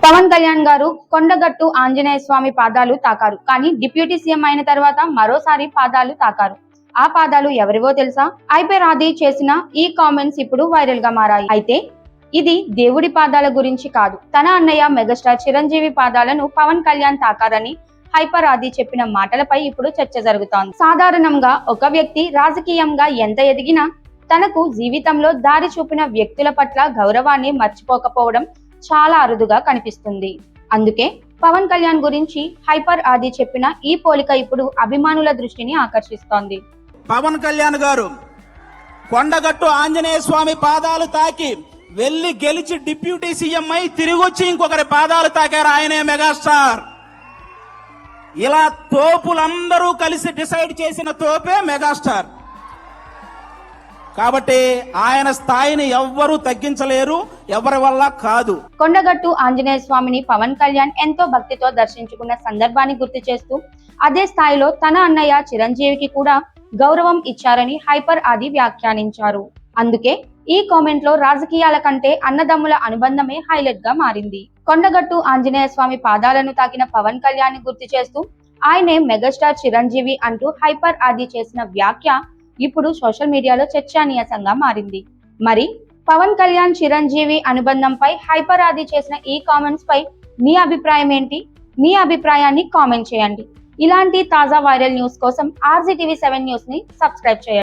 పవన్ కళ్యాణ్ గారు కొండగట్టు ఆంజనేయ స్వామి పాదాలు తాకారు. కానీ డిప్యూటీ సీఎం అయిన తర్వాత మరోసారి పాదాలు తాకారు. ఆ పాదాలు ఎవరివో తెలుసా? హైపర్ ఆది చేసిన ఈ కామెంట్స్ ఇప్పుడు వైరల్ గా మారాయి. అయితే ఇది దేవుడి పాదాల గురించి కాదు. తన అన్నయ్య మెగాస్టార్ చిరంజీవి పాదాలను పవన్ కళ్యాణ్ తాకారని హైపర్ ఆది చెప్పిన మాటలపై ఇప్పుడు చర్చ జరుగుతోంది. సాధారణంగా ఒక వ్యక్తి రాజకీయంగా ఎంత ఎదిగినా తనకు జీవితంలో దారి చూపిన వ్యక్తుల పట్ల గౌరవాన్ని మర్చిపోకపోవడం చాలా అరుదుగా కనిపిస్తుంది. అందుకే పవన్ కళ్యాణ్ గురించి హైపర్ ఆది చెప్పిన ఈ పోలిక ఇప్పుడు అభిమానుల దృష్టిని ఆకర్షిస్తోంది. పవన్ కళ్యాణ్ గారు కొండగట్టు ఆంజనేయ స్వామి పాదాలు తాకి వెళ్లి గెలిచి డిప్యూటీ సీఎం అయి తిరిగొచ్చి ఇంకొకరి పాదాలు తాకారు. ఆయనే మెగాస్టార్. ఇలా తోపులందరూ కలిసి డిసైడ్ చేసిన తోపే మెగాస్టార్. కాబట్టి ఆయన స్థాయిని ఎవ్వరూ తగ్గించలేరు, ఎవరి వల్ల కాదు. కొండగట్టు ఆంజనేయ స్వామిని పవన్ కళ్యాణ్ ఎంతో భక్తితో దర్శించుకున్న సందర్భాన్ని గుర్తు చేస్తూ అదే స్థాయిలో తన అన్నయ్య చిరంజీవికి కూడా గౌరవం ఇచ్చారని హైపర్ ఆది వ్యాఖ్యానించారు. అందుకే ఈ కామెంట్ లో రాజకీయాల కంటే అన్నదమ్ముల అనుబంధమే హైలైట్ గా మారింది. కొండగట్టు ఆంజనేయ స్వామి పాదాలను తాకిన పవన్ కళ్యాణ్ ని గుర్తు చేస్తూ ఆయనే మెగాస్టార్ చిరంజీవి అంటూ హైపర్ ఆది చేసిన వ్యాఖ్య ఇప్పుడు సోషల్ మీడియాలో చర్చానీయాంశంగా మారింది. మరి పవన్ కళ్యాణ్ చిరంజీవి అనుబంధంపై హైపర్ ఆది చేసిన ఈ కామెంట్స్ పై మీ అభిప్రాయం ఏంటి? మీ అభిప్రాయాన్ని కామెంట్ చేయండి. ఇలాంటి తాజా వైరల్ న్యూస్ కోసం RZTV7 న్యూస్ ని సబ్స్క్రైబ్ చేయండి.